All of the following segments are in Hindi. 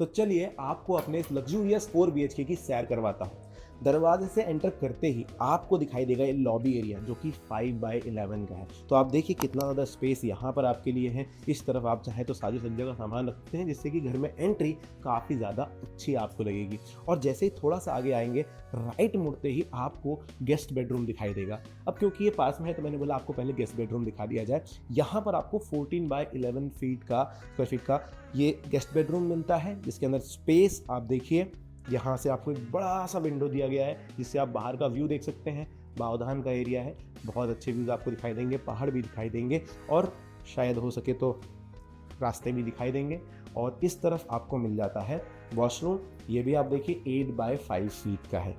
तो चलिए आपको अपने इस लग्जूरियस 4 BHK की सैर करवाता हूँ। दरवाजे से एंटर करते ही आपको दिखाई देगा ये लॉबी एरिया जो कि 5x11 का है। तो आप देखिए कितना ज़्यादा स्पेस यहाँ पर आपके लिए है। इस तरफ आप चाहें तो सारी सज्जा का सामान रख सकते हैं, जिससे कि घर में एंट्री काफ़ी ज़्यादा अच्छी आपको लगेगी। और जैसे ही थोड़ा सा आगे आएंगे, राइट मुड़ते ही आपको गेस्ट बेडरूम दिखाई देगा। अब क्योंकि ये पास में है तो मैंने बोला आपको पहले गेस्ट बेडरूम दिखा दिया जाए। यहाँ पर आपको 14x11 स्क्वायर फीट का ये गेस्ट बेडरूम मिलता है, जिसके अंदर स्पेस आप देखिए। यहाँ से आपको एक बड़ा सा विंडो दिया गया है, जिससे आप बाहर का व्यू देख सकते हैं। बावधान का एरिया है, बहुत अच्छे व्यूज़ आपको दिखाई देंगे, पहाड़ भी दिखाई देंगे और शायद हो सके तो रास्ते भी दिखाई देंगे। और इस तरफ आपको मिल जाता है वॉशरूम। ये भी आप देखिए 8x5 फीट का है।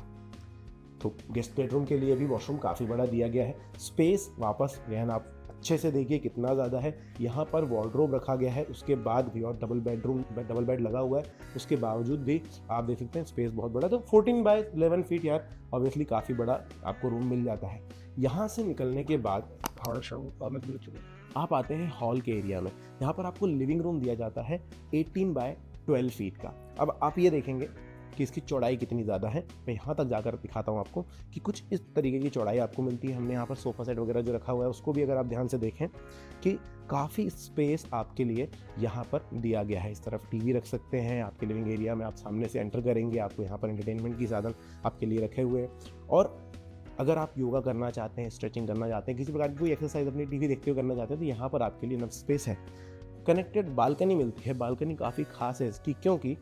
तो गेस्ट बेडरूम के लिए भी वॉशरूम काफ़ी बड़ा दिया गया है। स्पेस वापस गहन आप अच्छे से देखिए कितना ज़्यादा है। यहाँ पर वार्डरोब रखा गया है, उसके बाद भी, और डबल बेड लगा हुआ है, उसके बावजूद भी आप देख सकते हैं स्पेस बहुत बड़ा। तो 14x11 फीट यार ऑब्वियसली काफ़ी बड़ा आपको रूम मिल जाता है। यहाँ से निकलने के बाद आप आते हैं हॉल के एरिया में। यहाँ पर आपको लिविंग रूम दिया जाता है 18x12 फीट का। अब आप ये देखेंगे कि इसकी चौड़ाई कितनी ज़्यादा है। मैं यहाँ तक जाकर दिखाता हूँ आपको कि कुछ इस तरीके की चौड़ाई आपको मिलती है। हमने यहाँ पर सोफ़ा सेट वगैरह जो रखा हुआ है उसको भी अगर आप ध्यान से देखें कि काफ़ी स्पेस आपके लिए यहाँ पर दिया गया है। इस तरफ टीवी रख सकते हैं। आपके लिविंग एरिया में आप सामने से एंटर करेंगे, आपको यहाँ पर एंटरटेनमेंट की साधन आपके लिए रखे हुए हैं। और अगर आप योगा करना चाहते हैं, स्ट्रेचिंग करना चाहते हैं, किसी प्रकार की कोई एक्सरसाइज अपनी टीवी देखते हुए करना चाहते हैं, तो यहाँ पर आपके लिए इनफ स्पेस है। कनेक्टेड बालकनी मिलती है। बालकनी काफ़ी खास है इसकी, क्योंकि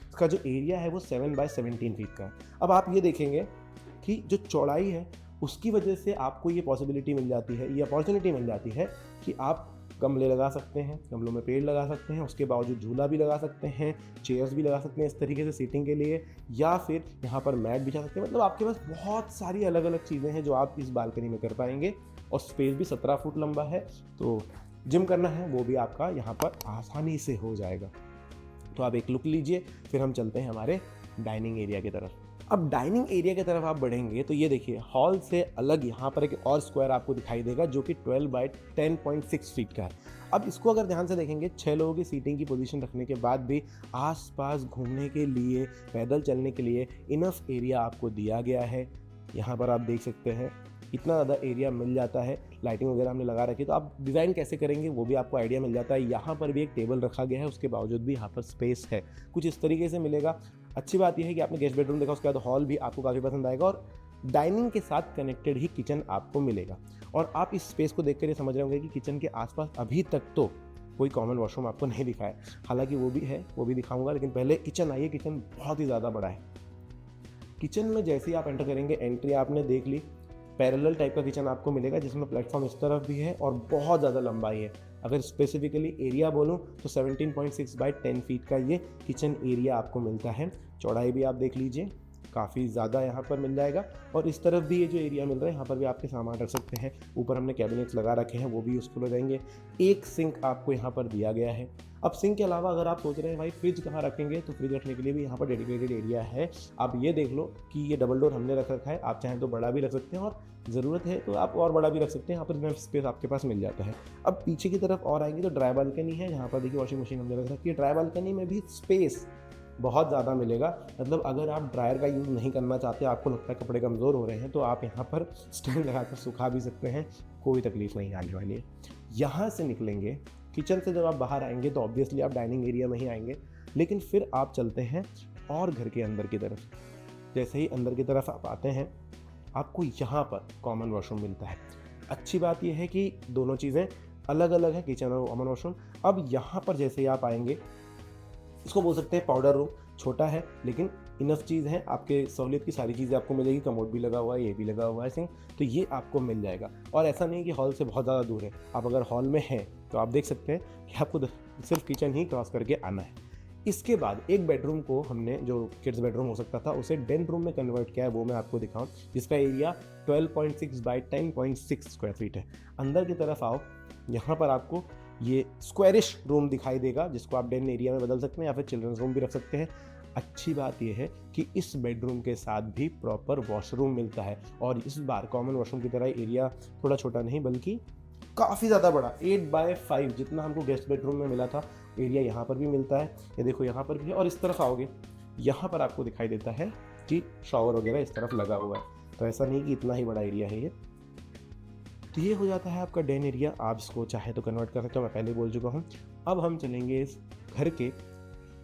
इसका जो एरिया है वो 7x17 फीट का है। अब आप ये देखेंगे कि जो चौड़ाई है उसकी वजह से आपको ये पॉसिबिलिटी मिल जाती है, ये अपॉर्चुनिटी मिल जाती है कि आप गमले लगा सकते हैं, गमलों में पेड़ लगा सकते हैं, उसके बावजूद झूला भी लगा सकते हैं, चेयर्स भी लगा सकते हैं इस तरीके से सीटिंग के लिए, या फिर यहाँ पर मैट बिछा सकते हैं। मतलब आपके पास बहुत सारी अलग अलग चीज़ें हैं जो आप इस बालकनी में कर पाएंगे। और स्पेस भी 17 फुट लंबा है, तो जिम करना है वो भी आपका यहाँ पर आसानी से हो जाएगा। तो आप एक लुक लीजिए, फिर हम चलते हैं हमारे डाइनिंग एरिया की तरफ। अब डाइनिंग एरिया की तरफ आप बढ़ेंगे तो ये देखिए हॉल से अलग यहाँ पर एक और स्क्वायर आपको दिखाई देगा जो कि 12x10.6 फीट का है। अब इसको अगर ध्यान से देखेंगे, 6 लोगों की सीटिंग की पोजीशन रखने के बाद भी आसपास घूमने के लिए, पैदल चलने के लिए इनफ एरिया आपको दिया गया है। यहाँ पर आप देख सकते हैं इतना ज़्यादा एरिया मिल जाता है। लाइटिंग वगैरह हमने लगा रखी है, तो आप डिज़ाइन कैसे करेंगे वो भी आपको आइडिया मिल जाता है। यहाँ पर भी एक टेबल रखा गया है, उसके बावजूद भी यहाँ पर स्पेस है, कुछ इस तरीके से मिलेगा। अच्छी बात यह है कि आपने गेस्ट बेडरूम देखा, उसके बाद हॉल भी आपको काफ़ी पसंद आएगा और डाइनिंग के साथ कनेक्टेड ही किचन आपको मिलेगा। और आप इस स्पेस को देखकर ये समझ रहे होंगे कि किचन के आसपास अभी तक तो कोई कॉमन वॉशरूम आपको नहीं दिखा है, हालांकि वो भी है, वो भी दिखाऊंगा। लेकिन पहले किचन आइए, किचन बहुत ही ज़्यादा बड़ा है। किचन में जैसे ही आप एंटर करेंगे, एंट्री आपने देख ली, पैरेलल टाइप का किचन आपको मिलेगा जिसमें प्लेटफॉर्म इस तरफ भी है और बहुत ज़्यादा लंबाई है। अगर स्पेसिफिकली एरिया बोलूँ तो 17.6x10 फीट का ये किचन एरिया आपको मिलता है। चौड़ाई भी आप देख लीजिए, काफ़ी ज़्यादा यहाँ पर मिल जाएगा। और इस तरफ भी ये जो एरिया मिल रहा है, यहाँ पर भी आपके सामान रख सकते हैं। ऊपर हमने कैबिनेट्स लगा रखे हैं, वो भी यूज़फुल हो जाएंगे। एक सिंक आपको यहाँ पर दिया गया है। अब सिंक के अलावा अगर आप सोच रहे हैं भाई फ्रिज कहाँ रखेंगे, तो फ्रिज रखने के लिए भी यहाँ पर डेडिकेटेड एरिया है। आप ये देख लो कि ये डबल डोर हमने रख रखा है, आप चाहें तो बड़ा भी रख सकते हैं और ज़रूरत है तो आप और बड़ा भी रख सकते हैं। यहाँ पर इतना स्पेस आपके पास मिल जाता है। अब पीछे की तरफ और आएंगे तो ड्राई बालकनी है। यहाँ पर देखिए वॉशिंग मशीन हमने रख रखी है। ड्राई बालकनी में भी स्पेस बहुत ज़्यादा मिलेगा। मतलब अगर आप ड्रायर का यूज़ नहीं करना चाहते, आपको लगता है कपड़े कमज़ोर हो रहे हैं, तो आप यहाँ पर स्टैंड लगाकर सुखा भी सकते हैं, कोई तकलीफ नहीं आने वाली है। यहाँ से निकलेंगे, किचन से जब आप बाहर आएंगे तो ऑब्वियसली आप डाइनिंग एरिया में ही आएंगे, लेकिन फिर आप चलते हैं और घर के अंदर की तरफ। जैसे ही अंदर की तरफ आप आते हैं, आपको यहाँ पर कॉमन वॉशरूम मिलता है। अच्छी बात यह है कि दोनों चीज़ें अलग अलग है, किचन और कॉमन वॉशरूम। अब यहाँ पर जैसे ही आप आएंगे, इसको बोल सकते हैं पाउडर रूम। छोटा है लेकिन इनफ चीज़ है, आपके सहूलियत की सारी चीज़ें आपको मिलेगी। कमोड भी लगा हुआ है, ये भी लगा हुआ है सिंक, तो ये आपको मिल जाएगा। और ऐसा नहीं कि हॉल से बहुत ज़्यादा दूर है। आप अगर हॉल में हैं तो आप देख सकते हैं कि आपको सिर्फ किचन ही क्रॉस करके आना है। इसके बाद एक बेडरूम को हमने, जो किड्स बेडरूम हो सकता था, उसे डेन रूम में कन्वर्ट किया है। वो मैं आपको दिखाऊं, जिसका एरिया 12.6x10.6 स्क्वायर फीट है। अंदर की तरफ आओ, यहाँ पर आपको ये स्क्वायरिश रूम दिखाई देगा, जिसको आप डेन एरिया में बदल सकते हैं या फिर चिल्ड्रंस रूम भी रख सकते हैं। अच्छी बात यह है कि इस बेडरूम के साथ भी प्रॉपर वॉशरूम मिलता है। और इस बार कॉमन वॉशरूम की तरह एरिया थोड़ा छोटा नहीं बल्कि काफ़ी ज़्यादा बड़ा, 8x5 जितना हमको गेस्ट बेडरूम में मिला था एरिया यहाँ पर भी मिलता है, ये देखो यहाँ पर भी है। और इस तरफ आओगे, यहाँ पर आपको दिखाई देता है कि शॉवर वगैरह इस तरफ लगा हुआ है। तो ऐसा नहीं कि इतना ही बड़ा एरिया है ये। तो ये हो जाता है आपका डेन एरिया। आप इसको चाहे तो कन्वर्ट कर सकते हो, मैं पहले बोल चुका हूँ। अब हम चलेंगे इस घर के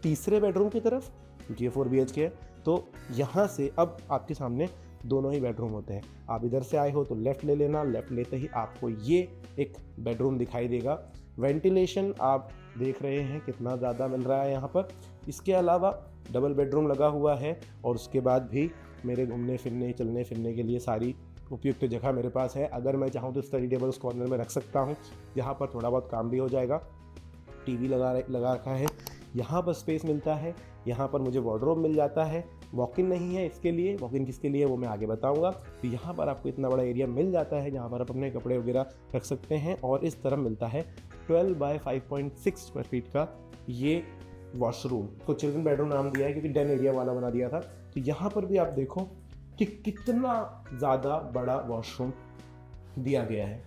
तीसरे बेडरूम की तरफ, क्योंकि ये 4 BHK है। तो यहाँ से अब आपके सामने दोनों ही बेडरूम होते हैं। आप इधर से आए हो तो लेफ़्ट ले लेना, लेफ़्ट लेते ही आपको ये एक बेडरूम दिखाई देगा। वेंटिलेशन आप देख रहे हैं कितना ज़्यादा मिल रहा है यहाँ पर। इसके अलावा डबल बेडरूम लगा हुआ है, और उसके बाद भी मेरे घूमने फिरने चलने फिरने के लिए सारी उपयुक्त जगह मेरे पास है। अगर मैं चाहूँ तो स्टडी टेबल उस कॉर्नर में रख सकता हूँ, जहाँ पर थोड़ा बहुत काम भी हो जाएगा। टीवी लगा रखा है, यहाँ पर स्पेस मिलता है। यहाँ पर मुझे वार्डरोब मिल जाता है। वॉक इन नहीं है इसके लिए, वॉक इन किसके लिए वो मैं आगे बताऊँगा। तो यहाँ पर आपको इतना बड़ा एरिया मिल जाता है जहाँ पर आप अपने कपड़े वगैरह रख सकते हैं। और इस तरफ मिलता है 12 बाय 5.6 स्क्वायर फीट का ये वॉशरूम को चिल्ड्रन बेडरूम नाम दिया है, क्योंकि डेन एरिया वाला बना दिया था। तो यहाँ पर भी आप देखो कि कितना ज़्यादा बड़ा वॉशरूम दिया गया है।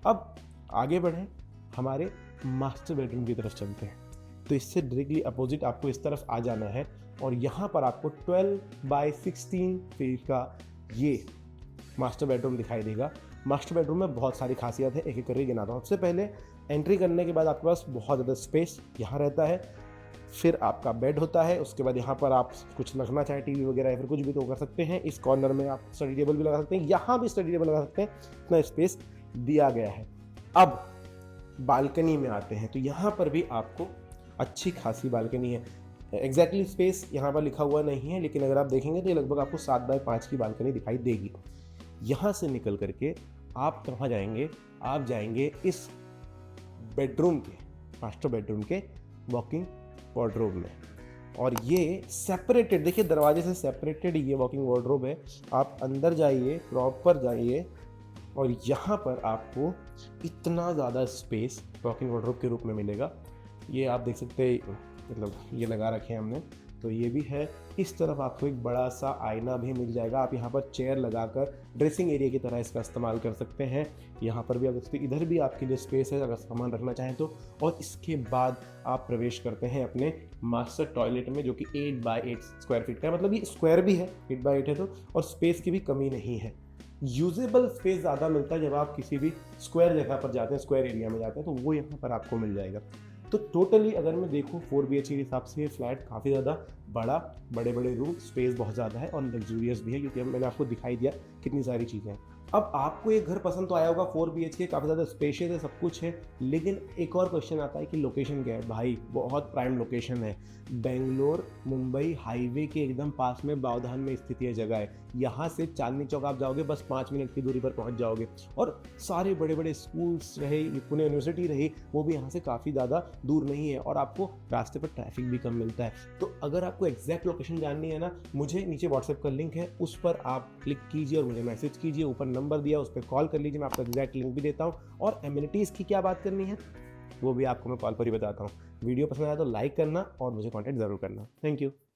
अब आगे बढ़ें, हमारे मास्टर बेडरूम की तरफ चलते हैं। तो इससे डायरेक्टली अपोजिट आपको इस तरफ आ जाना है, और यहाँ पर आपको 12 बाय 16 फीट का ये मास्टर बेडरूम दिखाई देगा। मास्टर बेडरूम में बहुत सारी खासियत है, एक एक करके गिनाता हूँ। सबसे पहले एंट्री करने के बाद आपके पास बहुत ज़्यादा स्पेस यहाँ रहता है। फिर आपका बेड होता है, उसके बाद यहाँ पर आप कुछ रखना चाहे टीवी वगैरह या फिर कुछ भी तो कर सकते हैं। इस कॉर्नर में आप स्टडी टेबल भी लगा सकते हैं, यहाँ भी स्टडी टेबल लगा सकते हैं, इतना स्पेस दिया गया है। अब बालकनी में आते हैं, तो यहाँ पर भी आपको अच्छी खासी बालकनी है। एग्जैक्टली स्पेस यहाँ पर लिखा हुआ नहीं है, लेकिन अगर आप देखेंगे तो ये लगभग आपको 7 बाय 5 की बालकनी दिखाई देगी। यहाँ से निकल करके आप कहाँ जाएंगे, आप जाएंगे इस बेडरूम के, मास्टर बेडरूम के वॉकिंग वार्डरोब में। और ये सेपरेटेड, देखिए दरवाजे से सेपरेटेड ये वॉकिंग वार्डरोब है। आप अंदर जाइए, प्रॉपर जाइए, और यहाँ पर आपको इतना ज़्यादा स्पेस वॉकिंग वार्डरोब के रूप में मिलेगा। ये आप देख सकते हैं, मतलब ये लगा रखे हैं हमने, तो ये भी है। इस तरफ आपको एक बड़ा सा आईना भी मिल जाएगा। आप यहाँ पर चेयर लगाकर ड्रेसिंग एरिया की तरह इसका इस्तेमाल कर सकते हैं। यहाँ पर भी आप देखते, इधर भी आपके लिए स्पेस है अगर सामान रखना चाहें तो। और इसके बाद आप प्रवेश करते हैं अपने मास्टर टॉयलेट में, जो कि 8 बाय 8 स्क्वायर फीट का है। मतलब ये स्क्वायर भी है, 8 बाय 8 है तो, और स्पेस की भी कमी नहीं है। यूजेबल स्पेस ज़्यादा मिलता है जब आप किसी भी स्क्वायर जगह पर जाते हैं, स्क्वायर एरिया में जाते हैं, तो वो यहाँ पर आपको मिल जाएगा। तो टोटली अगर मैं देखूँ 4 BHK के हिसाब से ये फ्लैट काफ़ी ज़्यादा बड़ा, बड़े बड़े रूम, स्पेस बहुत ज़्यादा है और लग्जूरियस भी है, क्योंकि अब मैंने आपको दिखाई दिया कितनी सारी चीज़ें हैं। अब आपको ये घर पसंद तो आया होगा, 4 BHK काफ़ी ज़्यादा स्पेशियस है, सब कुछ है, लेकिन एक और क्वेश्चन आता है कि लोकेशन क्या है। भाई बहुत प्राइम लोकेशन है, बेंगलोर मुंबई हाईवे के एकदम पास में बावधान में स्थित यह जगह है। यहाँ से चांदनी चौक आप जाओगे, बस 5 मिनट की दूरी पर पहुँच जाओगे। और सारे बड़े बड़े स्कूल्स रहे, पुणे यूनिवर्सिटी रही, वो भी यहाँ से काफ़ी ज़्यादा दूर नहीं है, और आपको रास्ते पर ट्रैफिक भी कम मिलता है। तो अगर आपको एग्जैक्ट लोकेशन जाननी है ना, मुझे नीचे व्हाट्सएप का लिंक है, उस पर आप क्लिक कीजिए और मुझे मैसेज कीजिए। ऊपर नंबर दिया, उस पर कॉल कर लीजिए, मैं आपको एग्जैक्ट लिंक भी देता हूँ। और एमिनिटीज़ की क्या बात करनी है वो भी आपको मैं कॉल पर ही बताता हूँ। वीडियो पसंद आया तो लाइक करना और मुझे कॉन्टैक्ट ज़रूर करना। Thank you.